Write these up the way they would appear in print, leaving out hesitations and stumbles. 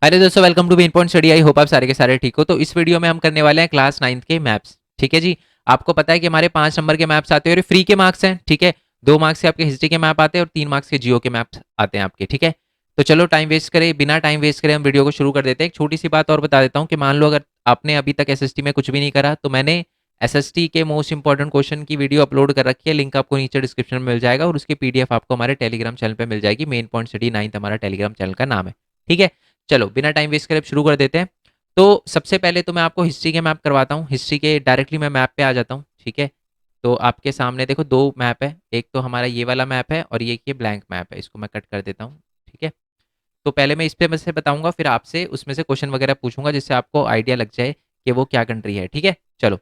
अरे दोस्तों, welcome to main point study. I hope आप सारे के सारे ठीक हो। तो इस वीडियो में हम करने वाले हैं क्लास 9 के मैप्स। ठीक है जी। आपको पता है कि हमारे 5 नंबर के मैप्स आते हैं और फ्री के मार्क्स हैं। ठीक है, 2 मार्क्स के आपके हिस्ट्री के मैप आते हैं और 3 मार्क्स के जियो के मैप्स आते हैं आपके। ठीक है, तो चलो टाइम वेस्ट करें, बिना टाइम वेस्ट करें हम वीडियो को शुरू कर देते हैं। एक छोटी सी बात और बता देता हूँ कि मान लो अगर आपने अभी तक एसएसटी में कुछ भी नहीं करा तो मैंने एसएसटी के मोस्ट इंपॉर्टेंट क्वेश्चन की वीडियो अपलोड कर रखी है। लिंक आपको नीचे डिस्क्रिप्शन में मिल जाएगा और उसकी पीडीएफ आपको हमारे टेलीग्राम चैनल पर मिल जाएगी। मेन पॉइंट स्टडी 9 हमारा टेलीग्राम चैनल का नाम है। ठीक है, चलो बिना टाइम वेस्ट करे शुरू कर देते हैं। तो सबसे पहले तो मैं आपको हिस्ट्री के मैप करवाता हूँ। हिस्ट्री के डायरेक्टली मैं मैप पे आ जाता हूँ। ठीक है, तो आपके सामने देखो 2 मैप है। एक तो हमारा ये वाला मैप है और ये ब्लैंक मैप है। इसको मैं कट कर देता हूँ। ठीक है, तो पहले मैं इस पे से बताऊंगा, फिर आपसे उसमें से क्वेश्चन वगैरह पूछूंगा जिससे आपको आइडिया लग जाए कि वो क्या कंट्री है। ठीक है, चलो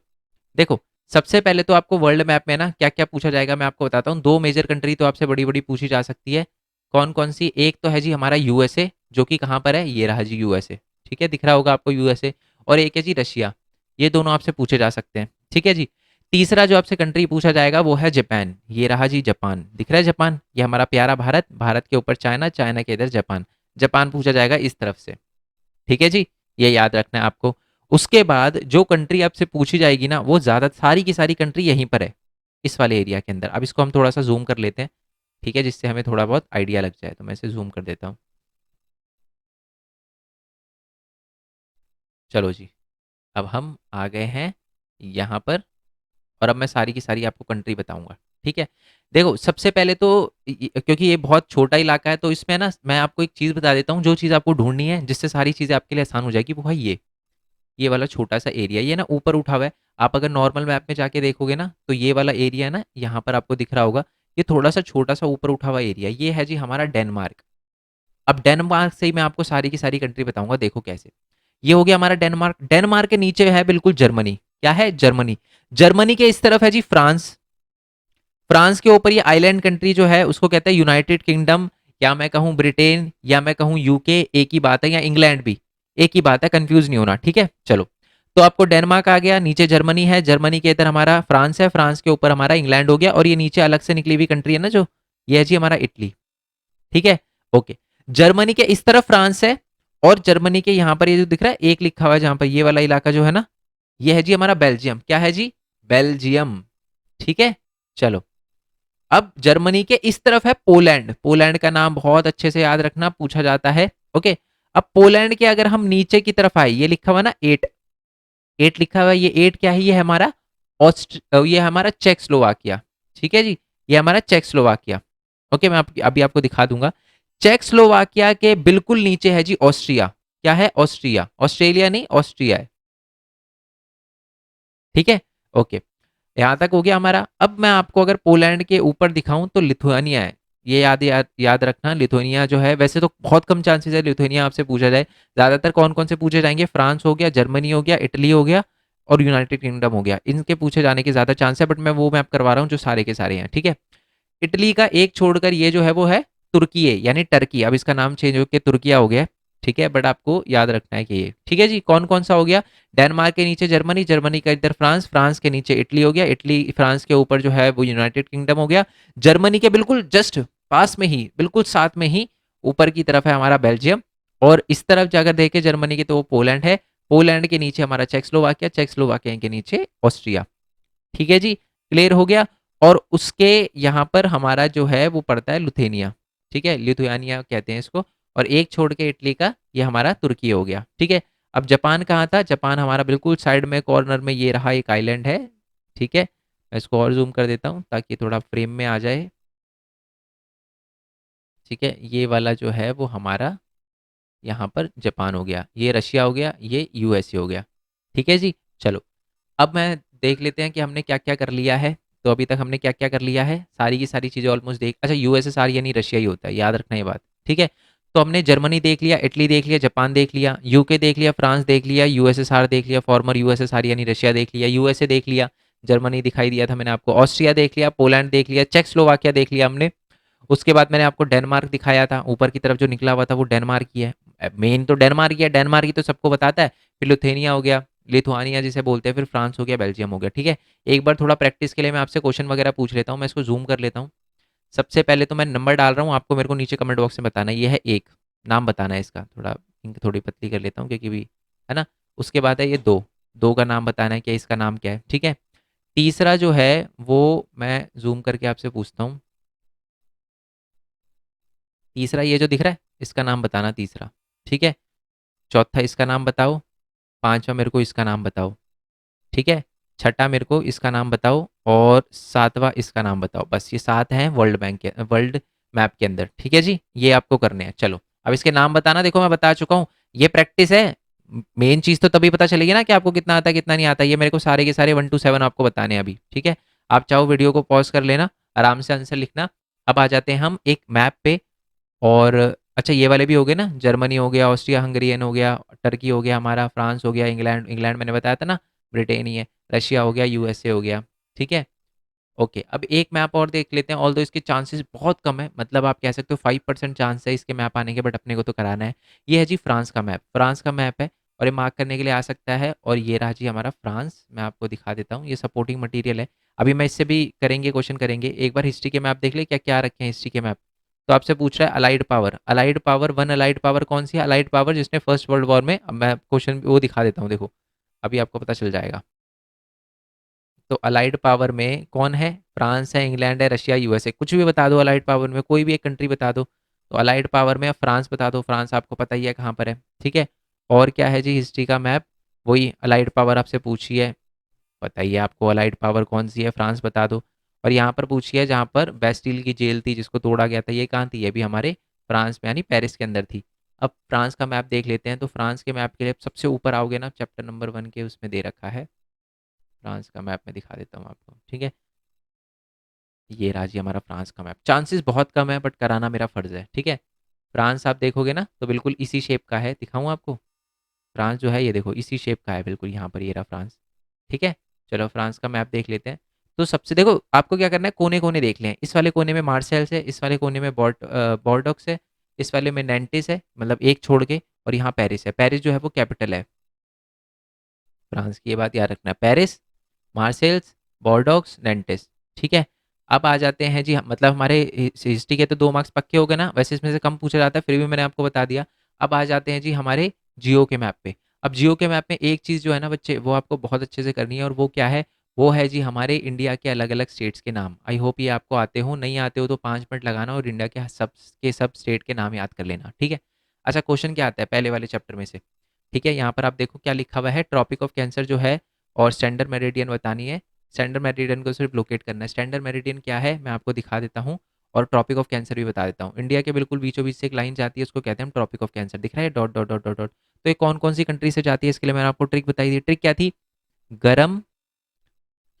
देखो। सबसे पहले तो आपको वर्ल्ड मैप में ना क्या क्या पूछा जाएगा मैं आपको बताता हूँ। 2 मेजर कंट्री तो आपसे बड़ी बड़ी पूछी जा सकती है। कौन कौन सी? एक तो है जी हमारा यूएसए, जो कि कहाँ पर है, ये रहा जी यूएसए। ठीक है, दिख रहा होगा आपको यूएसए। और एक है जी रशिया। ये दोनों आपसे पूछे जा सकते हैं। ठीक है जी। तीसरा जो आपसे कंट्री पूछा जाएगा वो है जापान। ये रहा जी जापान, दिख रहा है जापान। ये हमारा प्यारा भारत, भारत के ऊपर चाइना, चाइना के इधर जापान। जापान पूछा जाएगा इस तरफ से। ठीक है जी, ये याद रखना है आपको। उसके बाद जो कंट्री आपसे पूछी जाएगी ना वो ज्यादा सारी की सारी कंट्री यहीं पर है, इस वाले एरिया के अंदर। अब इसको हम थोड़ा सा जूम कर लेते हैं। ठीक है, जिससे हमें थोड़ा बहुत आइडिया लग जाए। तो मैं इसे जूम कर देता हूँ। चलो जी, अब हम आ गए हैं यहाँ पर और अब मैं सारी की सारी आपको कंट्री बताऊंगा। ठीक है, देखो सबसे पहले तो क्योंकि ये बहुत छोटा इलाका है तो इसमें ना मैं आपको एक चीज़ बता देता हूँ। जो चीज़ आपको ढूंढनी है जिससे सारी चीज़ें आपके लिए आसान हो जाएगी वो है ये वाला छोटा सा एरिया। ये ना ऊपर उठा हुआ है। आप अगर नॉर्मल मैप में जाके देखोगे ना तो ये वाला एरिया है ना, यहाँ पर आपको दिख रहा होगा। ये थोड़ा सा छोटा सा ऊपर उठा हुआ एरिया, ये है जी हमारा डेनमार्क। अब डेनमार्क से ही मैं आपको सारी की सारी कंट्री बताऊंगा। देखो कैसे। ये हो गया हमारा डेनमार्क। डेनमार्क के नीचे है बिल्कुल जर्मनी। क्या है? जर्मनी। जर्मनी के इस तरफ है जी फ्रांस। फ्रांस के ऊपर ये आइलैंड कंट्री जो है उसको कहते हैं यूनाइटेड किंगडम, या मैं कहूं ब्रिटेन, या मैं कहूं यूके, एक ही बात है, या इंग्लैंड भी एक ही बात है, कंफ्यूज नहीं होना। ठीक है, चलो। तो आपको डेनमार्क आ गया, नीचे जर्मनी है, जर्मनी के इधर हमारा फ्रांस है, फ्रांस के ऊपर हमारा इंग्लैंड हो गया, और ये नीचे अलग से निकली हुई कंट्री है ना जो, ये है जी हमारा इटली। ठीक है, ओके। जर्मनी के इस तरफ फ्रांस है और जर्मनी के यहाँ पर ये जो दिख रहा है एक लिखा हुआ है जहां पर, ये वाला इलाका जो है ना, ये है जी हमारा बेल्जियम। क्या है जी? बेल्जियम। ठीक है, चलो। अब जर्मनी के इस तरफ है पोलैंड। पोलैंड का नाम बहुत अच्छे से याद रखना, पूछा जाता है। ओके। अब पोलैंड के अगर हम नीचे की तरफ आए, ये लिखा हुआ ना एट, एट लिखा हुआ है, ये एट क्या है? ये है हमारा ये है हमारा चेक स्लोवाकिया। ठीक है जी, ये हमारा चेक स्लोवाकिया। ओके, मैं अभी आपको दिखा दूंगा। चेक स्लोवाकिया के बिल्कुल नीचे है जी ऑस्ट्रिया। क्या है? ऑस्ट्रिया। ऑस्ट्रेलिया नहीं, ऑस्ट्रिया है। ठीक है, ओके। यहाँ तक हो गया हमारा। अब मैं आपको अगर पोलैंड के ऊपर दिखाऊं तो लिथुआनिया है। ये याद रखना, लिथुआनिया जो है, वैसे तो बहुत कम चांसेस है लिथुआनिया आपसे पूछा जाए। ज्यादातर कौन कौन से पूछे जाएंगे? फ्रांस हो गया, जर्मनी हो गया, इटली हो गया और यूनाइटेड किंगडम हो गया। इनके पूछे जाने के ज्यादा चांस है, बट मैं वो मैप करवा रहा हूँ जो सारे के सारे हैं। ठीक है, इटली का एक छोड़कर ये जो है वो है तुर्की है, यानी टर्की। अब इसका नाम चेंज होकर तुर्किया हो गया। ठीक है, बट आपको याद रखना है कि ये, ठीक है जी। कौन कौन सा हो गया? डेनमार्क के नीचे जर्मनी, जर्मनी का इधर फ्रांस, फ्रांस के नीचे इटली हो गया, इटली फ्रांस के ऊपर जो है वो यूनाइटेड किंगडम हो गया। जर्मनी के बिल्कुल जस्ट पास में ही, बिल्कुल साथ में ही ऊपर की तरफ है हमारा बेल्जियम। और इस तरफ जाकर देखे जर्मनी के तो वो पोलैंड है। पोलैंड के नीचे हमारा चेक्स्लोवाकिया, चेक्स्लोवाकिया के नीचे ऑस्ट्रिया। ठीक है जी, क्लियर हो गया। और उसके यहाँ पर हमारा जो है वो पड़ता है लुथेनिया। ठीक है, लिथुआनिया कहते हैं इसको। और एक छोड़ के इटली का ये हमारा तुर्की हो गया। ठीक है, अब जापान कहाँ था? जापान हमारा बिल्कुल साइड में कॉर्नर में ये रहा, एक आइलैंड है। ठीक है, मैं इसको और जूम कर देता हूँ ताकि थोड़ा फ्रेम में आ जाए। ठीक है, ये वाला जो है वो हमारा यहाँ पर जापान हो गया, ये रशिया हो गया, ये यूएसए हो गया। ठीक है जी, चलो। अब मैं देख लेते हैं कि हमने क्या क्या कर लिया है। तो अभी तक हमने क्या क्या कर लिया है, सारी की सारी चीज़ें ऑलमोस्ट देख, अच्छा यूएसएसआर यानी रशिया ही होता है, याद रखना ये बात। ठीक है, तो हमने जर्मनी देख लिया, इटली देख लिया, जापान देख लिया, यूके देख लिया, फ्रांस देख लिया, यूएसएसआर देख लिया, फॉर्मर यूएसएसआर यानी रशिया देख लिया, यूएसए देख लिया, जर्मनी दिखाई दिया था मैंने आपको, ऑस्ट्रिया देख लिया, पोलैंड देख लिया, चेक स्लोवाकिया देख लिया हमने। उसके बाद मैंने आपको डेनमार्क दिखाया था, ऊपर की तरफ जो निकला हुआ था वो डेनमार्क ही है। मेन तो डेनमार्क ही है, डेनमार्क ही तो सबको बताता है। फिर लुथेनिया हो गया, लिथुआनिया जिसे बोलते हैं, फिर फ्रांस हो गया, बेल्जियम हो गया। ठीक है, एक बार थोड़ा प्रैक्टिस के लिए मैं आपसे क्वेश्चन वगैरह पूछ लेता हूँ। मैं इसको जूम कर लेता हूँ। सबसे पहले तो मैं नंबर डाल रहा हूँ, आपको मेरे को नीचे कमेंट बॉक्स में बताना है। ये है एक, नाम बताना है इसका, थोड़ा इंक थोड़ी पतली कर लेता हूँ क्योंकि भी है ना। उसके बाद है ये दो, दो का नाम बताना है क्या, इसका नाम क्या है, ठीक है। तीसरा जो है वो मैं जूम करके आपसे पूछता हूँ। तीसरा ये जो दिख रहा है इसका नाम बताना तीसरा, ठीक है। चौथा इसका नाम बताओ। पांचवा मेरे को इसका नाम बताओ, ठीक है। छठा मेरे को इसका नाम बताओ और सातवां इसका नाम बताओ। बस ये सात हैं वर्ल्ड बैंक के, वर्ल्ड मैप के अंदर, ठीक है जी। ये आपको करने हैं। चलो अब इसके नाम बताना, देखो मैं बता चुका हूँ, ये प्रैक्टिस है। मेन चीज तो तभी पता चलेगी ना कि आपको कितना आता है कितना नहीं आता। ये मेरे को सारे के सारे 1 to 7 आपको बताने हैं अभी, ठीक है। आप चाहो वीडियो को पॉज कर लेना, आराम से आंसर लिखना। अब आ जाते हैं हम एक मैप पे। और अच्छा ये वाले भी हो गए ना, जर्मनी हो गया, ऑस्ट्रिया हंगेरियन हो गया, टर्की हो गया हमारा, फ्रांस हो गया, इंग्लैंड, इंग्लैंड मैंने बताया था ना, ब्रिटेन ही है, रशिया हो गया, यूएसए हो गया, ठीक है। ओके अब एक मैप और देख लेते हैं, ऑल दो इसके चांसेस बहुत कम है, मतलब आप कह सकते हो 5% चांस है इसके मैप आने के, बट अपने को तो कराना है। ये है जी फ्रांस का मैप, फ्रांस का मैप है और ये मार्क करने के लिए आ सकता है। और ये रहा जी हमारा फ्रांस, मैं आपको दिखा देता हूँ, ये सपोर्टिंग मटेरियल है। अभी मैं इससे भी करेंगे क्वेश्चन करेंगे। एक बार हिस्ट्री के मैप देख ले क्या क्या रखे हैं हिस्ट्री के मैप। तो आपसे पूछ रहा है allied power, allied power one, allied power कौन सी है, अलाइड पावर जिसने फर्स्ट वर्ल्ड वॉर में, अब मैं क्वेश्चन वो दिखा देता हूँ, देखो अभी आपको पता चल जाएगा। तो अलाइड पावर में कौन है, फ्रांस है, इंग्लैंड है, रशिया, यूएसए, कुछ भी बता दो अलाइड पावर में, कोई भी एक कंट्री बता दो। तो अलाइड पावर में फ्रांस बता दो, फ्रांस आपको पता ही है कहाँ पर है, ठीक है। और क्या है जी हिस्ट्री का मैप, वही अलाइड पावर आपसे पूछी है, बताइए आपको अलाइड पावर कौन सी है, फ्रांस बता दो। और यहाँ पर पूछिए है जहाँ पर बेस्टिल की जेल थी जिसको तोड़ा गया था, ये कहाँ थी, ये भी हमारे फ्रांस में यानी पेरिस के अंदर थी। अब फ्रांस का मैप देख लेते हैं। तो फ्रांस के मैप के लिए सबसे ऊपर आओगे ना, चैप्टर नंबर 1 के उसमें दे रखा है, फ्रांस का मैप में दिखा देता हूँ आपको, ठीक है। ये रहा जी हमारा फ्रांस का मैप, चांसेस बहुत कम है बट कराना मेरा फर्ज है, ठीक है। फ्रांस आप देखोगे ना तो बिल्कुल इसी शेप का है, दिखाऊँ आपको। फ्रांस जो है ये देखो इसी शेप का है बिल्कुल, यहाँ पर ये रहा फ्रांस, ठीक है। चलो फ्रांस का मैप देख लेते हैं। तो सबसे देखो आपको क्या करना है, कोने कोने देख लें, इस वाले कोने में मार्सेल्स है, इस वाले कोने में बॉर्डोक्स है, इस वाले में नेंटिस है, मतलब एक छोड़ के, और यहाँ पेरिस है, पेरिस जो है वो कैपिटल है फ्रांस की, ये बात याद रखना, पेरिस, मार्सेल्स, बॉर्डोक्स, नेंटिस, ठीक है। अब आ जाते हैं जी, मतलब हमारे हिस्ट्री के तो 2 मार्क्स पक्के हो गए ना, वैसे इसमें से कम पूछा जाता है फिर भी मैंने आपको बता दिया। अब आ जाते हैं जी हमारे जियो के मैप पे। अब जियो के मैप में एक चीज़ जो है ना बच्चे, वो आपको बहुत अच्छे से करनी है, और वो क्या है, वो है जी हमारे इंडिया के अलग अलग स्टेट्स के नाम। आई होप ये आपको आते हो, नहीं आते हो तो 5 मिनट लगाना और इंडिया के सब स्टेट के नाम याद कर लेना, ठीक है। अच्छा क्वेश्चन क्या आता है पहले वाले चैप्टर में से, ठीक है। यहाँ पर आप देखो क्या लिखा हुआ है, ट्रॉपिक ऑफ कैंसर जो है और स्टैंडर्ड मेरिडियन बतानी है। स्टैंडर्ड मेरिडियन को सिर्फ लोकेट करना है। स्टैंडर्ड मेरिडियन क्या है मैं आपको दिखा देता हूँ, और ट्रॉपिक ऑफ कैंसर भी बता देता हूँ। इंडिया के बिल्कुल बीचों बीच से एक लाइन जाती है, उसको कहते हैं हम ट्रॉपिक ऑफ कैंसर, दिख रहा है dot dot dot dot dot. तो ये कौन कौन सी कंट्री से जाती है, इसके लिए मैंने आपको ट्रिक बताई थी। ट्रिक क्या थी, गरम,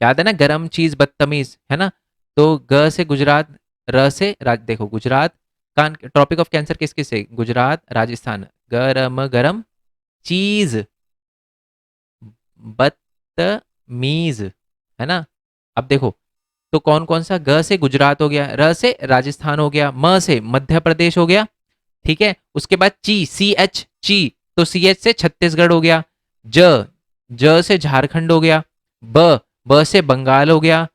याद है ना, गरम चीज बदतमीज, है ना। तो ग से गुजरात, र से देखो गुजरात, कान ट्रॉपिक ऑफ कैंसर किस किस से, गुजरात, राजस्थान, गरम गरम चीज बदतमीज, है ना। अब देखो तो कौन कौन सा, ग से गुजरात हो गया, र से राजस्थान हो गया, म से मध्य प्रदेश हो गया, ठीक है। उसके बाद ची, सी एच, ची, तो सी एच से छत्तीसगढ़ हो गया। ज, ज से झारखंड हो गया। ब, ब से बंगाल हो गया,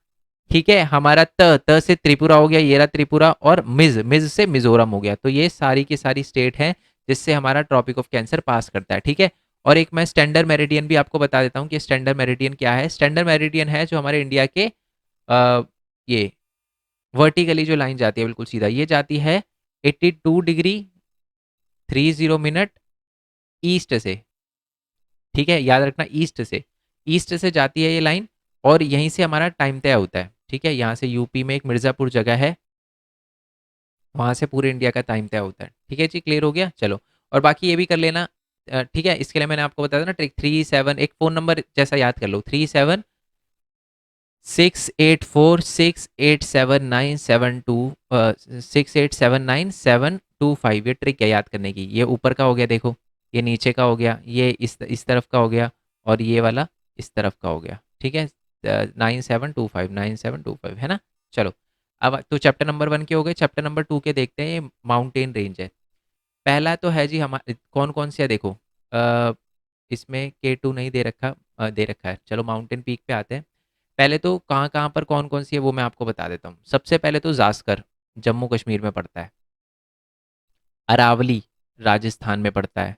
ठीक है। हमारा त, त से त्रिपुरा हो गया, ये रहा त्रिपुरा। और मिज, मिज से मिजोरम हो गया। तो ये सारी की सारी स्टेट है जिससे हमारा ट्रॉपिक ऑफ कैंसर पास करता है, ठीक है। और एक मैं स्टैंडर्ड मेरिडियन भी आपको बता देता हूँ कि स्टैंडर्ड मेरिडियन क्या है। स्टैंडर्ड मेरिडियन है जो हमारे इंडिया के ये वर्टिकली जो लाइन जाती है बिल्कुल सीधा, ये जाती है 82 डिग्री 30 मिनट ईस्ट से, ठीक है, याद रखना ईस्ट से, ईस्ट से जाती है ये लाइन। और यहीं से हमारा टाइम तय होता है, ठीक है। यहाँ से यूपी में एक मिर्ज़ापुर जगह है, वहाँ से पूरे इंडिया का टाइम तय होता है, ठीक है जी। क्लियर हो गया, चलो। और बाकी ये भी कर लेना, ठीक है। इसके लिए मैंने आपको बताया था ना ट्रिक, 37, एक फ़ोन नंबर जैसा याद कर लो, 3768479722 ये ट्रिक है याद करने की। ये ऊपर का हो गया देखो, ये नीचे का हो गया, ये इस तरफ का हो गया, और ये वाला इस तरफ का हो गया, ठीक है। 9725 है ना। चलो अब तो चैप्टर नंबर 1 के हो गए, चैप्टर नंबर 2 के देखते हैं। ये माउंटेन रेंज है। पहला तो है जी हमारे, कौन कौन से है देखो, अ, इसमें K2 नहीं दे रखा, दे रखा है। चलो माउंटेन पीक पे आते हैं। पहले तो कहाँ कहाँ पर कौन कौन सी है वो मैं आपको बता देता हूँ। सबसे पहले तो जास्कर जम्मू कश्मीर में पड़ता है, अरावली राजस्थान में पड़ता है,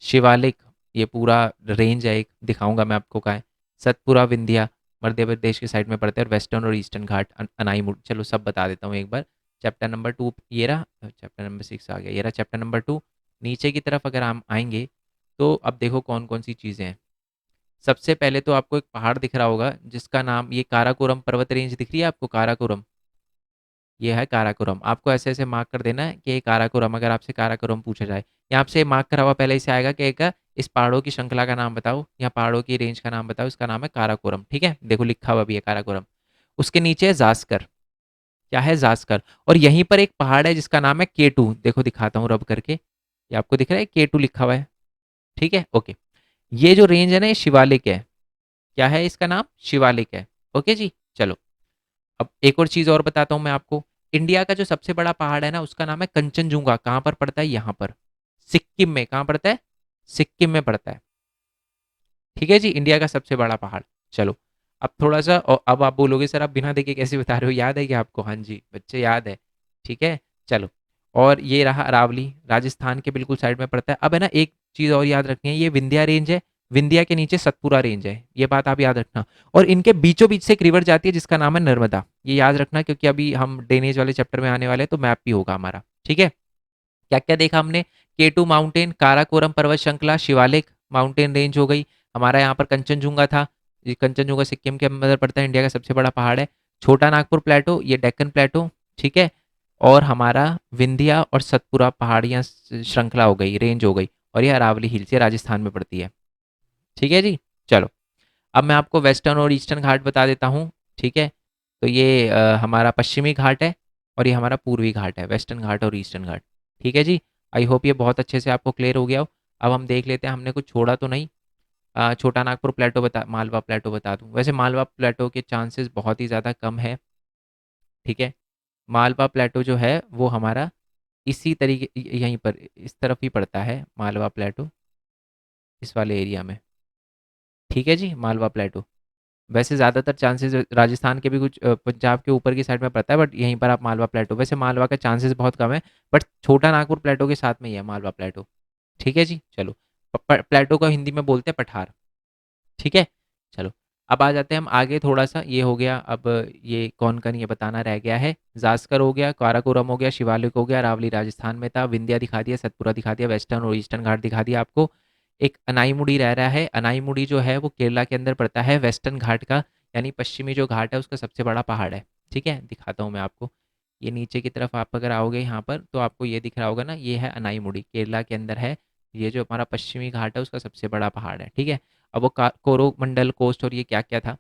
शिवालिक, ये पूरा रेंज है, एक दिखाऊंगा मैं आपको कहाँ है। सतपुरा, विंध्या मध्य प्रदेश के साइड में पड़ता है, और वेस्टर्न और ईस्टर्न घाट, अनाईमुड़, चलो सब बता देता हूँ एक बार। चैप्टर नंबर 2 ये रहा, चैप्टर नंबर 6 आ गया, ये रहा चैप्टर नंबर 2। नीचे की तरफ अगर हम आएंगे तो अब देखो कौन कौन सी चीज़ें हैं। सबसे पहले तो आपको एक पहाड़ दिख रहा होगा जिसका नाम, ये काराकोरम पर्वत रेंज दिख रही है आपको, काराकोरम, ये है काराकोरम। आपको ऐसे ऐसे मार्क कर देना है कि ये काराकोरम, अगर आपसे काराकोरम पूछा जाए, या आपसे मार्क करा हुआ पहले से आएगा कि एक इस पहाड़ों की श्रृंखला का नाम बताओ या पहाड़ों की रेंज का नाम बताओ, इसका नाम है काराकोरम, ठीक है, देखो लिखा हुआ भी है काराकोरम। उसके नीचे है जास्कर, क्या है जास्कर, और यहीं पर एक पहाड़ है जिसका नाम है केटू, देखो दिखाता हूँ रब करके, ये आपको दिख रहा है केटू लिखा हुआ है, ठीक है, ओके। ये जो रेंज है ना ये शिवालिक है, क्या है इसका नाम, शिवालिक है, ओके जी। चलो अब एक और चीज और बताता हूं मैं आपको। इंडिया का जो सबसे बड़ा पहाड़ है ना उसका नाम है कंचनजुंगा, कहाँ पर पड़ता है, यहाँ पर सिक्किम में, कहाँ पड़ता है, सिक्किम में पड़ता है, ठीक है जी, इंडिया का सबसे बड़ा पहाड़। चलो अब थोड़ा सा, और अब आप बोलोगे सर आप बिना देखे कैसे बता रहे हो, याद है क्या आपको, हाँ जी बच्चे याद है, ठीक है। चलो, और ये रहा अरावली, राजस्थान के बिल्कुल साइड में पड़ता है। अब है ना एक चीज़ और याद रखनी है, ये विंध्या रेंज है, विंध्या के नीचे सतपुरा रेंज है, ये बात आप याद रखना। और इनके बीचों बीच से एक रिवर जाती है जिसका नाम है नर्मदा, ये याद रखना क्योंकि अभी हम ड्रेनेज वाले चैप्टर में आने वाले हैं तो मैप भी होगा हमारा, ठीक है। क्या क्या देखा हमने, केटू माउंटेन, काराकोरम पर्वत श्रृंखला, शिवालिक माउंटेन रेंज हो गई, हमारा यहाँ पर कंचनजुंगा था, ये कंचनजुंगा सिक्किम के अंदर पड़ता है, इंडिया का सबसे बड़ा पहाड़ है। छोटा नागपुर प्लेटो, ये डेक्कन प्लेटो, ठीक है। और हमारा विंध्या और सतपुरा पहाड़ियाँ श्रृंखला हो गई, रेंज हो गई, और ये अरावली हिल्स, ये राजस्थान में पड़ती है, ठीक है जी। चलो अब मैं आपको वेस्टर्न और ईस्टर्न घाट बता देता हूँ, ठीक है। तो ये हमारा पश्चिमी घाट है, और ये हमारा पूर्वी घाट है, वेस्टर्न घाट और ईस्टर्न घाट, ठीक है जी। आई होप ये बहुत अच्छे से आपको क्लियर हो गया हो। अब हम देख लेते हैं हमने कुछ छोड़ा तो नहीं। छोटा नागपुर प्लेटो बता, मालवा प्लेटो बता दूं, वैसे मालवा प्लेटो के चांसेस बहुत ही ज़्यादा कम है, ठीक है। मालवा प्लेटो जो है वो हमारा इसी तरीके यहीं पर इस तरफ ही पड़ता है, मालवा प्लेटो इस वाले एरिया में, ठीक है जी, मालवा प्लेटो। वैसे ज़्यादातर चांसेस राजस्थान के भी कुछ पंजाब के ऊपर की साइड में पड़ता है, बट यहीं पर आप मालवा प्लेटो, वैसे मालवा का चांसेस बहुत कम है, बट छोटा नागपुर प्लेटो के साथ में ही है मालवा प्लेटो, ठीक है जी। चलो प्लेटो को हिंदी में बोलते हैं पठार, ठीक है। चलो अब आ जाते हैं हम आगे थोड़ा सा, ये हो गया, अब ये कौन कौन ये बताना रह गया है, जास्कर हो गया, काराकोरम हो गया, शिवालिक हो गया, अरावली राजस्थान में था, विंध्या दिखा दिया, सतपुरा दिखा दिया, वेस्टर्न और ईस्टर्न घाट दिखा दिया आपको। एक अनाईमुड़ी रह रहा है, अनाईमुड़ी जो है वो केरला के अंदर पड़ता है, वेस्टर्न घाट का, यानी पश्चिमी जो घाट है उसका सबसे बड़ा पहाड़ है, ठीक है, दिखाता हूँ मैं आपको। ये नीचे की तरफ आप अगर आओगे यहाँ पर तो आपको ये दिख रहा होगा ना, ये है अनाईमुड़ी, केरला के अंदर है, ये जो हमारा पश्चिमी घाट है उसका सबसे बड़ा पहाड़ है, ठीक है। अब वो कोरोमंडल कोस्ट और ये क्या क्या था,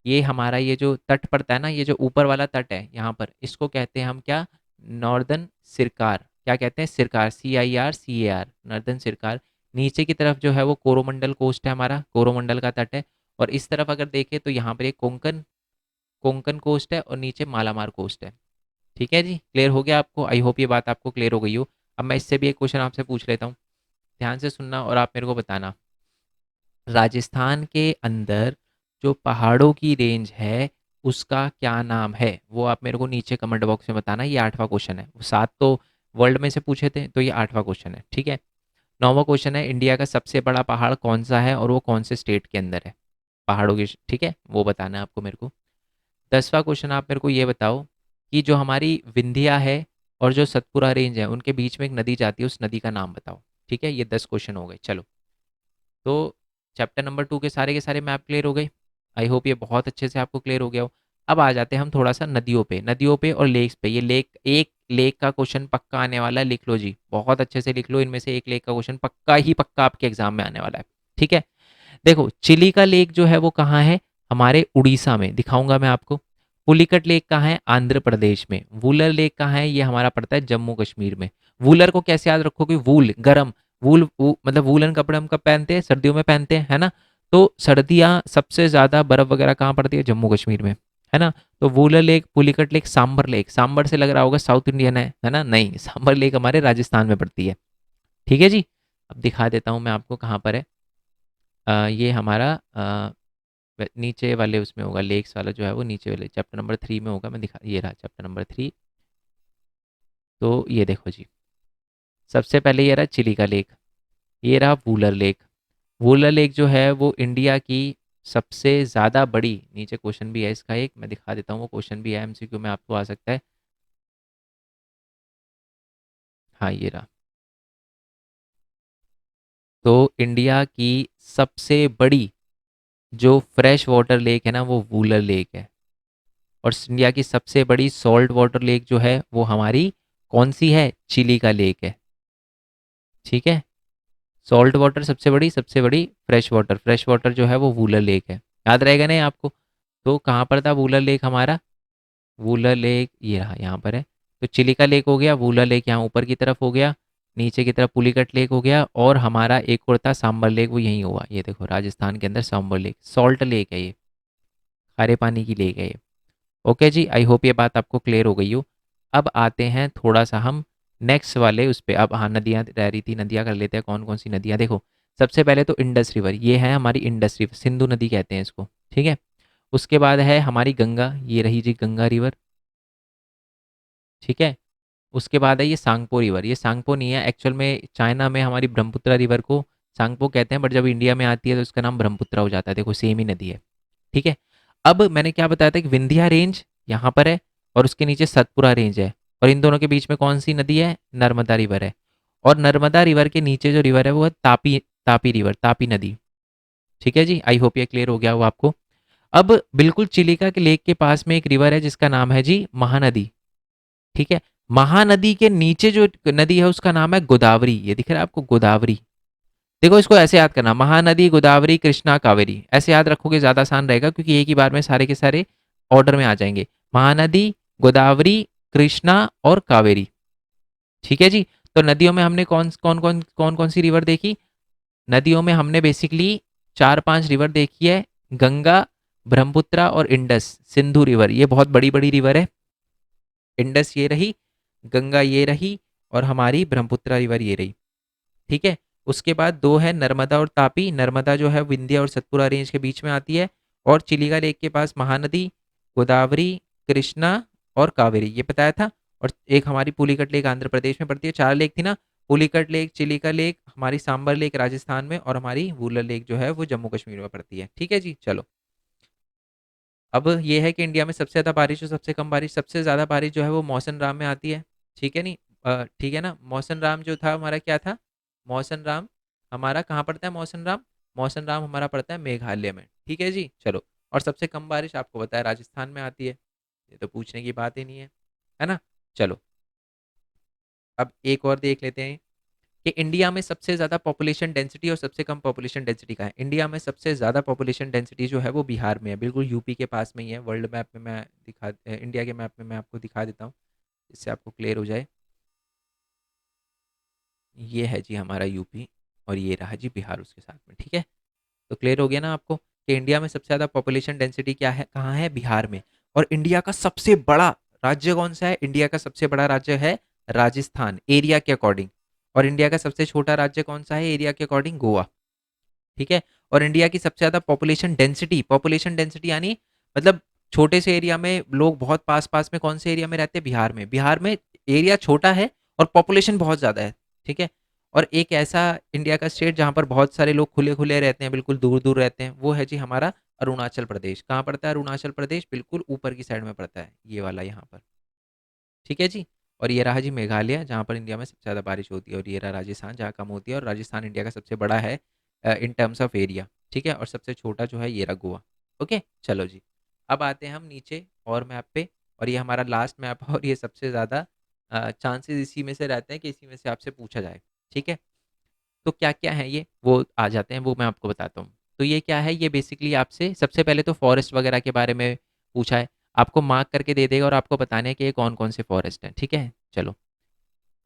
ये हमारा ये जो तट पड़ता है ना, ये जो ऊपर वाला तट है यहाँ पर, इसको कहते हैं हम क्या, नॉर्दर्न सिरकार, क्या कहते हैं, सिरकार, CIRCAR, नॉर्दर्न सिरकार। नीचे की तरफ जो है वो कोरोमंडल कोस्ट है, हमारा कोरोमंडल का तट है। और इस तरफ अगर देखें तो यहाँ पर एक कोंकण, कोंकण कोस्ट है, और नीचे मालामार कोस्ट है, ठीक है जी। क्लियर हो गया आपको, आई होप ये बात आपको क्लियर हो गई हो। अब मैं इससे भी एक क्वेश्चन आपसे पूछ लेता हूँ, ध्यान से सुनना और आप मेरे को बताना। राजस्थान के अंदर जो पहाड़ों की रेंज है उसका क्या नाम है, वो आप मेरे को नीचे कमेंट बॉक्स में बताना। ये 8वां क्वेश्चन है, 7 तो वर्ल्ड में से पूछे थे, तो ये 8वां क्वेश्चन है, ठीक है। 9वां क्वेश्चन है, इंडिया का सबसे बड़ा पहाड़ कौन सा है और वो कौन से स्टेट के अंदर है, पहाड़ों की, ठीक है, वो बताना है आपको मेरे को। 10वां क्वेश्चन आप मेरे को ये बताओ कि जो हमारी विंध्या है और जो सतपुरा रेंज है उनके बीच में एक नदी जाती है, उस नदी का नाम बताओ, ठीक है। ये 10 क्वेश्चन हो गए। चलो तो चैप्टर नंबर 2 के सारे मैप क्लियर हो गए, आई होप ये बहुत अच्छे से आपको क्लियर हो गया हो। अब आ जाते हैं हम थोड़ा सा नदियों पे, नदियों पे और लेक्स पे। ये लेक, एक लेक का क्वेश्चन पक्का आने वाला है, लिख लो जी, बहुत अच्छे से लिख लो, इनमें से एक लेक का क्वेश्चन पक्का ही पक्का आपके एग्जाम में आने वाला है, ठीक है। देखो चिली का लेक जो है वो कहाँ है, हमारे उड़ीसा में, दिखाऊंगा मैं आपको। पुलिकट लेक कहाँ है, आंध्र प्रदेश में। वूलर लेक कहाँ है, ये हमारा पड़ता है जम्मू कश्मीर में। वूलर को कैसे याद रखोगे, वूल गरम, मतलब वूलन कपड़े हम कब पहनते हैं, सर्दियों में पहनते हैं, है ना। तो सर्दियाँ सबसे ज़्यादा बर्फ वगैरह कहाँ पड़ती है, जम्मू कश्मीर में, है ना। तो Wular lake, Pulicat lake, Sambhar lake, Sambhar से लग रहा होगा साउथ इंडियन है ना, नहीं, सांबर लेक हमारे राजस्थान में पड़ती है, ठीक है जी। अब दिखा देता हूँ मैं आपको कहाँ पर है। ये हमारा नीचे वाले उसमें होगा, लेक्स वाला जो है वो नीचे वाले चैप्टर नंबर 3 में होगा, मैं दिखा, ये रहा चैप्टर नंबर 3। तो ये देखो जी, सबसे पहले ये रहा चिली का लेक, ये रहा वूलर लेक। वूलर लेक जो है वो इंडिया की सबसे ज़्यादा बड़ी, नीचे क्वेश्चन भी है इसका, एक मैं दिखा देता हूँ, वो क्वेश्चन भी है एमसीक्यू में, आपको आ सकता है। हाँ ये रहा। तो इंडिया की सबसे बड़ी जो फ्रेश वाटर लेक है ना वो वूलर लेक है। और इंडिया की सबसे बड़ी सॉल्ट वाटर लेक जो है वो हमारी कौन सी है, चिली का लेक है। ठीक है, सॉल्ट वाटर सबसे बड़ी फ्रेश वाटर जो है वो वूलर लेक है। याद रहेगा नहीं आपको? तो कहाँ पर था वूलर लेक हमारा? वूलर लेक ये रहा, यहाँ पर है। तो चिलिका लेक हो गया, वूलर लेक यहाँ ऊपर की तरफ हो गया, नीचे की तरफ पुलिकट लेक हो गया, और हमारा एक और था सांबर लेक, वो यहीं होगा। ये देखो राजस्थान के अंदर सांबर लेक, सॉल्ट लेक है ये, खारे पानी की लेक है ये। ओके जी, आई होप ये बात आपको क्लियर हो गई हो। अब आते हैं थोड़ा सा हम नेक्स्ट वाले उस पे। अब हाँ, नदियाँ रह रही थी, नदियाँ कर लेते हैं। कौन कौन सी नदियाँ, देखो सबसे पहले तो इंडस रिवर, ये है हमारी इंडस रिवर, सिंधु नदी कहते हैं इसको। ठीक है, उसके बाद है हमारी गंगा, ये रही जी गंगा रिवर। ठीक है, उसके बाद है ये सांगपो रिवर, ये सांगपो नहीं है एक्चुअल में, चाइना में हमारी ब्रह्मपुत्र रिवर को सांगपो कहते हैं, बट जब इंडिया में आती है तो इसका नाम ब्रह्मपुत्र हो जाता है। देखो सेम ही नदी है। ठीक है, अब मैंने क्या बताया था कि विंध्या रेंज यहाँ पर है और उसके नीचे सतपुरा रेंज है, और इन दोनों के बीच में कौन सी नदी है, नर्मदा रिवर है। और नर्मदा रिवर के नीचे जो रिवर है वो है तापी, तापी रिवर, तापी नदी। ठीक है जी, आई होप ये क्लियर हो गया हो आपको। अब बिल्कुल चिलिका के लेक के पास में एक रिवर है जिसका नाम है जी महानदी। ठीक है, महानदी के नीचे जो नदी है उसका नाम है गोदावरी, ये दिख रहा है आपको, गोदावरी। देखो इसको ऐसे याद करना, महानदी, गोदावरी, कृष्णा, कावेरी, ऐसे याद रखोगे ज्यादा आसान रहेगा, क्योंकि एक ही बार में सारे के सारे ऑर्डर में आ जाएंगे। महानदी, गोदावरी, कृष्णा और कावेरी। ठीक है जी। तो नदियों में हमने कौन कौन सी रिवर देखी? नदियों में हमने बेसिकली चार पांच रिवर देखी है, गंगा, ब्रह्मपुत्र और इंडस, सिंधु रिवर, ये बहुत बड़ी बड़ी रिवर है। इंडस ये रही, गंगा ये रही, और हमारी ब्रह्मपुत्र रिवर ये रही। ठीक है, उसके बाद दो है नर्मदा और तापी। नर्मदा जो है विंध्या और सतपुरा रेंज के बीच में आती है, और चिलिका लेक के पास महानदी, गोदावरी, कृष्णा और कावेरी, ये बताया था। और एक हमारी पुलिकट लेक आंध्र प्रदेश में पड़ती है। चार लेक थी ना, पुलिकट लेक, चिलिका लेक, हमारी सांबर लेक राजस्थान में, और हमारी वूलर लेक जो है वो जम्मू कश्मीर में पड़ती है। ठीक है जी, चलो। अब ये है कि इंडिया में सबसे ज़्यादा बारिश और सबसे कम बारिश, सबसे ज़्यादा बारिश जो है वो मौसम राम में आती है। ठीक है नहीं, ठीक है ना, मौसम राम जो था हमारा क्या था, मौसम राम हमारा कहाँ पड़ता है, मौसम राम, मौसम राम हमारा पड़ता है मेघालय में। ठीक है जी, चलो। और सबसे कम बारिश आपको बताया राजस्थान में आती है, ये तो पूछने की बात ही नहीं है ना। चलो, अब एक और देख लेते हैं कि इंडिया में सबसे ज़्यादा पॉपुलेशन डेंसिटी और सबसे कम पॉपुलेशन डेंसिटी का है। इंडिया में सबसे ज़्यादा पॉपुलेशन डेंसिटी जो है वो बिहार में है, बिल्कुल यूपी के पास में ही है। वर्ल्ड मैप में मैं इंडिया के मैप में मैं आपको दिखा देता हूँ, इससे आपको क्लियर हो जाए। ये है जी हमारा यूपी, और ये रहा जी बिहार उसके साथ में। ठीक है, तो क्लियर हो गया ना आपको कि इंडिया में सबसे ज़्यादा पॉपुलेशन डेंसिटी क्या है, कहाँ है, बिहार में। और इंडिया का सबसे बड़ा राज्य कौन सा है? इंडिया का सबसे बड़ा राज्य है राजस्थान, एरिया के अकॉर्डिंग। और इंडिया का सबसे छोटा राज्य कौन सा है एरिया के अकॉर्डिंग? गोवा। ठीक है, और इंडिया की सबसे ज़्यादा पॉपुलेशन डेंसिटी यानी मतलब छोटे से एरिया में लोग बहुत पास पास में, कौन से एरिया में रहते हैं? बिहार में। बिहार में एरिया छोटा है और पॉपुलेशन बहुत ज़्यादा है। ठीक है, और एक ऐसा इंडिया का स्टेट जहाँ पर बहुत सारे लोग खुले खुले रहते हैं, बिल्कुल दूर दूर रहते हैं, वो है जी हमारा अरुणाचल प्रदेश। कहाँ पड़ता है अरुणाचल प्रदेश? बिल्कुल ऊपर की साइड में पड़ता है, ये वाला यहाँ पर। ठीक है जी, और ये रहा जी मेघालय, जहाँ पर इंडिया में सबसे ज़्यादा बारिश होती है, और ये रहा राजस्थान जहाँ कम होती है, और राजस्थान इंडिया का सबसे बड़ा है इन टर्म्स ऑफ एरिया। ठीक है, और सबसे छोटा जो है ये रहा गोवा। ओके, चलो जी। अब आते हैं हम नीचे और मैप पे, और ये हमारा लास्ट मैप है, और ये सबसे ज़्यादा चांसेस इसी में से रहते हैं कि इसी में से आपसे पूछा जाए। ठीक है, तो क्या क्या है ये, वो आ जाते हैं, वो मैं आपको बताता हूँ। तो ये क्या है, ये बेसिकली आपसे सबसे पहले तो फॉरेस्ट वगैरह के बारे में पूछा है, आपको मार्क करके दे देगा और आपको बताना है कि ये कौन कौन से फॉरेस्ट हैं। ठीक है, चलो।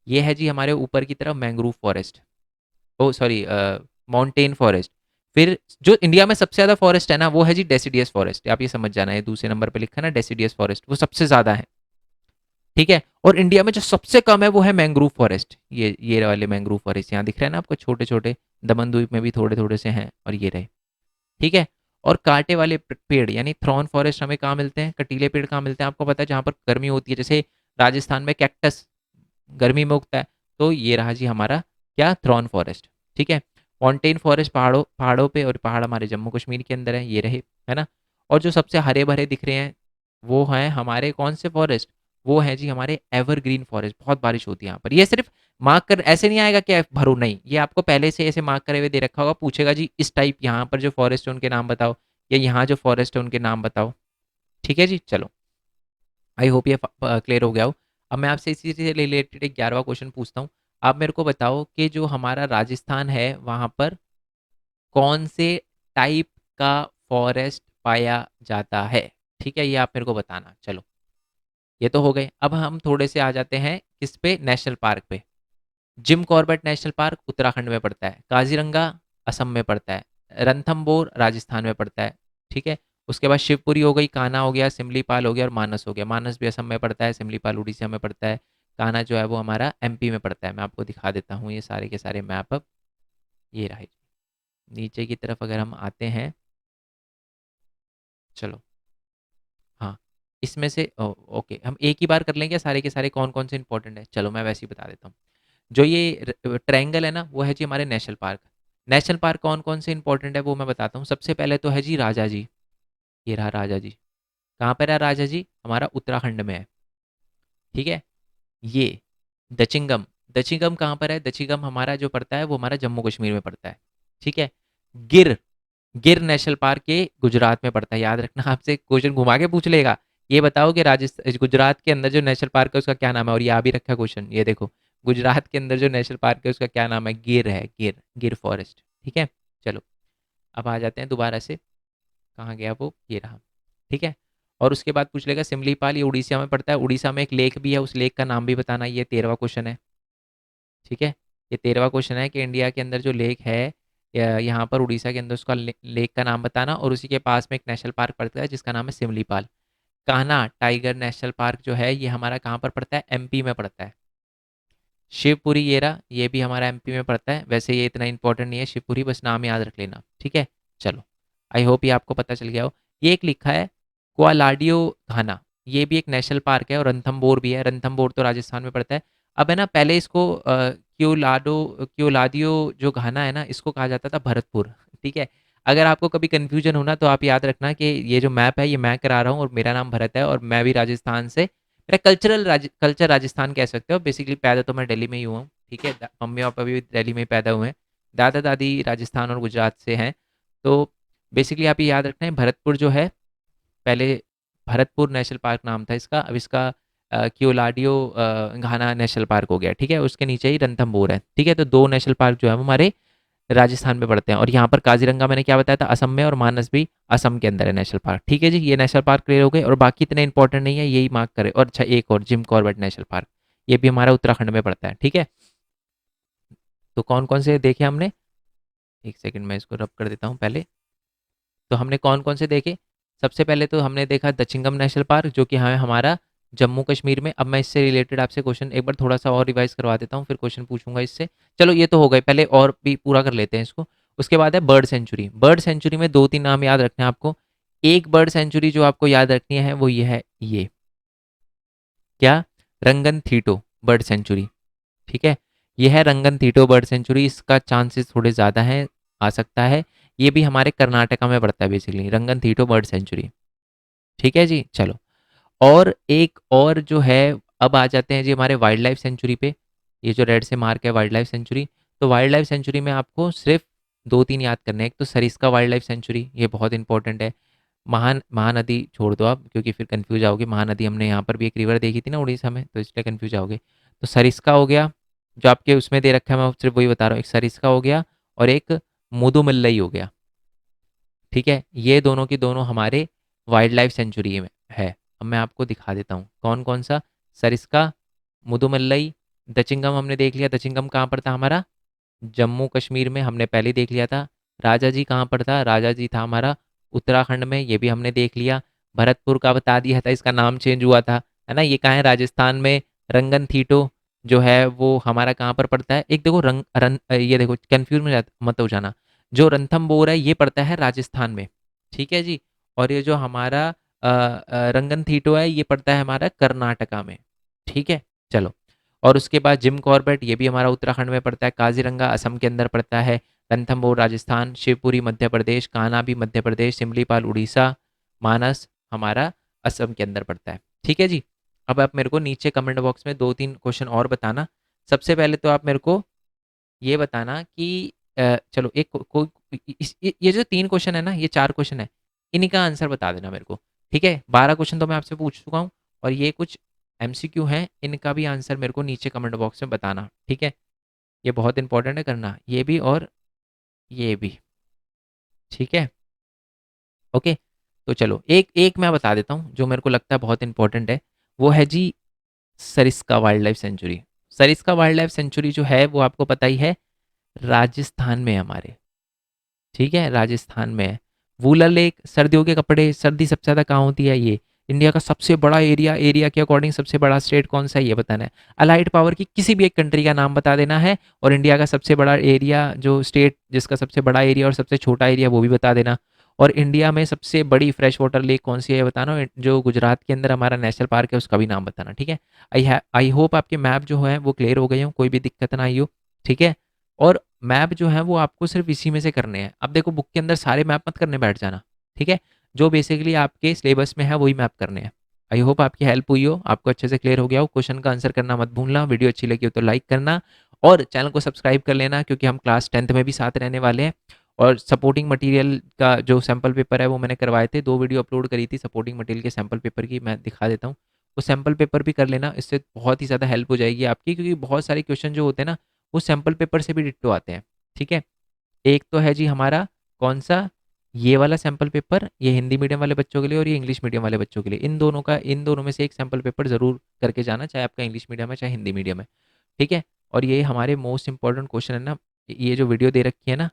ये है जी हमारे ऊपर की तरफ मैंग्रोव फॉरेस्ट, ओ सॉरी माउंटेन फॉरेस्ट। फिर जो इंडिया में सबसे ज़्यादा फॉरेस्ट है ना वो है जी डेसिडियस फॉरेस्ट, आप ये समझ जाना है, दूसरे नंबर पे लिखा है ना डेसिडियस फॉरेस्ट, वो सबसे ज़्यादा है। ठीक है, और इंडिया में जो सबसे कम है वो है मैंग्रोव फॉरेस्ट, ये वाले मैंग्रोव फॉरेस्ट यहाँ दिख रहे हैं ना आपको, छोटे छोटे, दमन द्वीप में भी थोड़े थोड़े से हैं, और ये रहे। ठीक है, और कांटे वाले पेड़ यानी थ्रॉन फॉरेस्ट हमें कहाँ मिलते हैं, कटीले पेड़ कहाँ मिलते हैं आपको पता है, जहाँ पर गर्मी होती है, जैसे राजस्थान में कैक्टस गर्मी में उगता है, तो ये रहा जी हमारा क्या, थ्रॉन फॉरेस्ट। ठीक है, मॉन्टेन फॉरेस्ट पहाड़ों पहाड़ों पे, और पहाड़ हमारे जम्मू कश्मीर के अंदर है, ये रहे, है ना। और जो सबसे हरे भरे दिख रहे हैं वो हैं हमारे कौन से फॉरेस्ट, वो हैं जी हमारे एवरग्रीन फॉरेस्ट। बहुत बारिश होती है यहाँ पर। ये सिर्फ मार्क कर, ऐसे नहीं आएगा कि भरो, नहीं, ये आपको पहले से ऐसे मार्क करे हुए दे रखा होगा। पूछेगा जी इस टाइप यहाँ पर जो फॉरेस्ट है उनके नाम बताओ, या यहाँ जो फॉरेस्ट है उनके नाम बताओ। ठीक है जी, चलो, आई होप ये क्लियर हो गया हो। अब मैं आपसे इसी से रिलेटेड एक 11वां क्वेश्चन पूछता हूँ। आप मेरे को बताओ कि जो हमारा राजस्थान है वहाँ पर कौन से टाइप का फॉरेस्ट पाया जाता है। ठीक है, ये आप मेरे को बताना। चलो, ये तो हो गए। अब हम थोड़े से आ जाते हैं किस पे, नेशनल पार्क पे। Jim Corbett national park Uttarakhand में पड़ता है, काजीरंगा असम में पड़ता है, रणथंबोर राजस्थान में पड़ता है। ठीक है, उसके बाद शिवपुरी हो गई, कान्हा हो गया, सिमलीपाल हो गया, और मानस हो गया। मानस भी असम में पड़ता है, सिमलीपाल उड़ीसा में पड़ता है, कान्हा जो है वो हमारा एमपी में पड़ता है। मैं आपको दिखा देता हूँ ये सारे के सारे मैप। अब ये रहे, नीचे की तरफ अगर हम आते हैं, चलो, हाँ, इसमें से ओके, हम एक ही बार कर लेंगे सारे के सारे कौन कौन से इंपॉर्टेंट है। चलो मैं वैसे ही बता देता हूँ। जो ये ट्रायंगल है ना, वो है जी हमारे नेशनल पार्क। नेशनल पार्क कौन कौन से इंपॉर्टेंट है वो मैं बताता हूँ। सबसे पहले तो है जी राजा जी, ये रहा राजा जी। कहाँ पर है राजा जी, हमारा उत्तराखंड में है। ठीक है, ये दचिंगम, दचिंगम कहाँ पर है, दचिंगम हमारा जो पड़ता है वो हमारा जम्मू कश्मीर में पड़ता है। ठीक है, गिर, गिर नेशनल पार्क के गुजरात में पड़ता है। याद रखना, आपसे क्वेश्चन घुमा के पूछ लेगा। ये बताओ कि राजस्थान गुजरात के अंदर जो नेशनल पार्क है उसका क्या नाम है, और ये आ भी रखा क्वेश्चन, ये देखो, गुजरात के अंदर जो नेशनल पार्क है उसका क्या नाम है, गिर है, गिर, गिर फॉरेस्ट। ठीक है, चलो, अब आ जाते हैं दोबारा से, कहाँ गया वो, ये रहा। ठीक है, और उसके बाद पूछ लेगा सिमलीपाल, ये उड़ीसा में पड़ता है। उड़ीसा में एक लेक भी है, उस लेक का नाम भी बताना, ये 13वां क्वेश्चन है। ठीक है, ये 13वां क्वेश्चन है कि इंडिया के अंदर जो लेक है यहाँ पर उड़ीसा के अंदर, उसका लेक का नाम बताना। और उसी के पास में एक नेशनल पार्क पड़ता है जिसका नाम है Simlipal. Kanha tiger national park जो है ये हमारा कहाँ पर पड़ता है, एमपी में पड़ता है। शिवपुरी ये रहा, ये भी हमारा एमपी में पड़ता है। वैसे ये इतना इंपॉर्टेंट नहीं है शिवपुरी, बस नाम याद रख लेना। ठीक है, चलो, आई होप ये आपको पता चल गया हो। ये एक लिखा है क्वालाडियो घाना, ये भी एक नेशनल पार्क है, और रणथंबोर भी है। रणथंबोर तो राजस्थान में पड़ता है। अब है ना, पहले इसको क्योलाडियो जो घाना है ना, इसको कहा जाता था भरतपुर। ठीक है, अगर आपको कभी कन्फ्यूजन होना तो आप याद रखना कि ये जो मैप है ये मैं करा रहा हूँ, और मेरा नाम भरत है, और मैं भी राजस्थान से, मेरा कल्चर राजस्थान कह सकते हो। बेसिकली पैदा तो मैं दिल्ली में ही हुआ हूँ। ठीक है, मम्मी पापा भी दिल्ली में ही पैदा हुए हैं, दादा दादी राजस्थान और गुजरात से हैं। तो बेसिकली आप ये याद रखना है, भरतपुर जो है, पहले भरतपुर नेशनल पार्क नाम था इसका, अब इसका क्योलाडियो घाना नेशनल पार्क हो गया। ठीक है, उसके नीचे ही रणथंबोर है। ठीक है, तो दो नेशनल पार्क जो है वो हमारे राजस्थान में पड़ते हैं। और यहाँ पर काजीरंगा मैंने क्या बताया था, असम में, और मानस भी असम के अंदर है नेशनल पार्क। ठीक है जी, ये नेशनल पार्क क्लियर हो गए, और बाकी इतने इंपॉर्टेंट नहीं है, यही मार्क करें। और अच्छा, एक और जिम कॉर्बेट नेशनल पार्क, ये भी हमारा उत्तराखंड में पड़ता है। ठीक है, तो कौन कौन से देखे हमने, एक सेकंड मैं इसको रब कर देता हूँ पहले। तो हमने कौन कौन से देखे, सबसे पहले तो हमने देखा दचिंगम नेशनल पार्क, जो कि हमें हमारा जम्मू कश्मीर में। अब मैं इससे रिलेटेड आपसे क्वेश्चन एक बार थोड़ा सा और रिवाइज करवा देता हूँ, फिर क्वेश्चन पूछूंगा इससे। चलो, ये तो हो गए, पहले और भी पूरा कर लेते हैं इसको। उसके बाद है बर्ड सेंचुरी। बर्ड सेंचुरी में दो तीन नाम याद रखने हैं आपको। एक बर्ड सेंचुरी जो आपको याद रखनी है वो ये है, ये क्या, रंगन थीटो बर्ड सेंचुरी। ठीक है, ये है रंगन थीटो बर्ड सेंचुरी, इसका चांसेस थोड़े ज़्यादा हैं, आ सकता है। ये भी हमारे कर्नाटका में पड़ता है बेसिकली, रंगन थीटो बर्ड सेंचुरी। ठीक है जी, चलो, और एक और जो है, अब आ जाते हैं जी हमारे वाइल्ड लाइफ सेंचुरी पे। ये जो रेड से मार्क है वाइल्ड लाइफ सेंचुरी, तो वाइल्ड लाइफ सेंचुरी में आपको सिर्फ दो तीन याद करने हैं। एक तो सरिस्का वाइल्ड लाइफ सेंचुरी, ये बहुत इंपॉर्टेंट है। महानदी छोड़ दो आप, क्योंकि फिर कंफ्यूज आओगे। महानदी हमने यहाँ पर भी एक रिवर देखी थी ना उड़ीसा में, तो इसलिए कंफ्यूज आओगे। तो सरिस्का हो गया, जो आपके उसमें दे रखा है, मैं सिर्फ वही बता रहा हूँ। एक सरिस्का हो गया, और एक मुदुमल्लई हो गया। ठीक है, ये दोनों की दोनों हमारे वाइल्ड लाइफ सेंचुरी में है। अब मैं आपको दिखा देता हूँ कौन कौन सा, सरिस्का, मुदुमल्लई, दचिंगम हमने देख लिया। दचिंगम कहाँ पर था हमारा, जम्मू कश्मीर में, हमने पहले ही देख लिया था। राजा जी कहाँ पर था, राजा जी था हमारा उत्तराखंड में, ये भी हमने देख लिया। भरतपुर का बता दिया था, इसका नाम चेंज हुआ था, है ना। ये कहाँ है, राजस्थान में। रंगन थीटो जो है वो हमारा कहाँ पर पड़ता है, एक देखो ये देखो, कन्फ्यूज में मत हो जाना। जो रणथंबोर है ये पड़ता है राजस्थान में। ठीक है जी, और ये जो हमारा रंगन थीटो है ये पड़ता है हमारा कर्नाटका में। ठीक है, चलो, और उसके बाद जिम कॉर्बेट, ये भी हमारा उत्तराखंड में पड़ता है। काजीरंगा असम के अंदर पड़ता है। रणथंभौर राजस्थान, शिवपुरी मध्य प्रदेश, कान्हा भी मध्य प्रदेश, सिमलीपाल उड़ीसा, मानस हमारा असम के अंदर पड़ता है। ठीक है जी। अब आप मेरे को नीचे कमेंट बॉक्स में 2-3 क्वेश्चन और बताना। सबसे पहले तो आप मेरे को ये बताना कि चलो एक ये जो 3 क्वेश्चन है ना, ये 4 क्वेश्चन है, इन्हीं का आंसर बता देना मेरे को। ठीक है, 12 क्वेश्चन तो मैं आपसे पूछ चुका हूँ और ये कुछ एमसीक्यू हैं, इनका भी आंसर मेरे को नीचे कमेंट बॉक्स में बताना। ठीक है, ये बहुत इंपॉर्टेंट है करना, ये भी और ये भी। ठीक है, ओके। तो चलो एक एक मैं बता देता हूँ जो मेरे को लगता है बहुत इंपॉर्टेंट है, वो है जी Sariska wild life sanctuary. Sariska wild life sanctuary जो है वो आपको पता ही है, राजस्थान में है हमारे। ठीक है, राजस्थान में है। वूलर लेक, सर्दियों के कपड़े, सर्दी सबसे ज़्यादा कहाँ होती है? ये इंडिया का सबसे बड़ा एरिया, एरिया के अकॉर्डिंग सबसे बड़ा स्टेट कौन सा है ये बताना है। अलाइड पावर की किसी भी एक कंट्री का नाम बता देना है, और इंडिया का सबसे बड़ा एरिया, जो स्टेट जिसका सबसे बड़ा एरिया और सबसे छोटा एरिया वो भी बता देना। और इंडिया में सबसे बड़ी फ्रेश वाटर लेक कौन सी है ये बताना, और जो गुजरात के अंदर हमारा नेशनल पार्क है उसका भी नाम बताना। ठीक है, आई होप आपके मैप जो है वो क्लियर हो गए हो, कोई भी दिक्कत ना आई हो। ठीक है, और मैप जो है वो आपको सिर्फ इसी में से करने हैं। अब देखो बुक के अंदर सारे मैप मत करने बैठ जाना। ठीक है, जो बेसिकली आपके सिलेबस में है वही मैप करने हैं। आई होप आपकी हेल्प हुई हो, आपको अच्छे से क्लियर हो गया हो। क्वेश्चन का आंसर करना मत भूलना। वीडियो अच्छी लगी हो तो लाइक करना और चैनल को सब्सक्राइब कर लेना, क्योंकि हम क्लास 10th में भी साथ रहने वाले हैं। और सपोर्टिंग मटेरियल का जो सैम्पल पेपर है वो मैंने करवाए थे, 2 वीडियो अपलोड करी थी सपोर्टिंग मटेरियल के सैम्पल पेपर की, मैं दिखा देता हूँ। वो सैम्पल पेपर भी कर लेना, इससे बहुत ही ज़्यादा हेल्प हो जाएगी आपकी, क्योंकि बहुत सारे क्वेश्चन जो होते हैं ना वो सैम्पल पेपर से भी डिट्टो आते हैं। ठीक है, एक तो है जी हमारा कौन सा, ये वाला सैम्पल पेपर, ये हिंदी मीडियम वाले बच्चों के लिए और ये इंग्लिश मीडियम वाले बच्चों के लिए। इन दोनों में से एक सैम्पल पेपर ज़रूर करके जाना, चाहे आपका इंग्लिश मीडियम है चाहे हिंदी मीडियम है। ठीक है, और ये हमारे मोस्ट इंपॉर्टेंट क्वेश्चन है ना, ये जो वीडियो दे रखी है ना,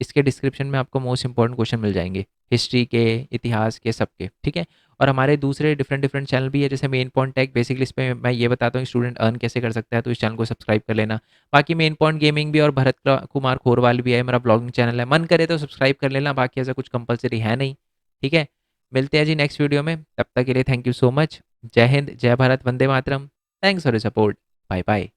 इसके डिस्क्रिप्शन में आपको मोस्ट इंपॉर्टेंट क्वेश्चन मिल जाएंगे, हिस्ट्री के, इतिहास के, सबके। ठीक है, और हमारे दूसरे डिफरेंट डिफरेंट चैनल भी है, जैसे मेन पॉइंट टैग, बेसिकली इस पे मैं ये बताता हूँ स्टूडेंट अर्न कैसे कर सकता है, तो इस चैनल को सब्सक्राइब कर लेना। बाकी मेन पॉइंट गेमिंग भी और भरत कुमार खोरवाल भी है, मेरा ब्लॉगिंग चैनल है, मन करे तो सब्सक्राइब कर लेना, बाकी ऐसा कुछ कंपलसरी है नहीं। ठीक है, मिलते हैं जी नेक्स्ट वीडियो में, तब तक के लिए थैंक यू सो मच। जय हिंद, जय भारत, वंदे मातरम। Thanks for your support. Bye bye.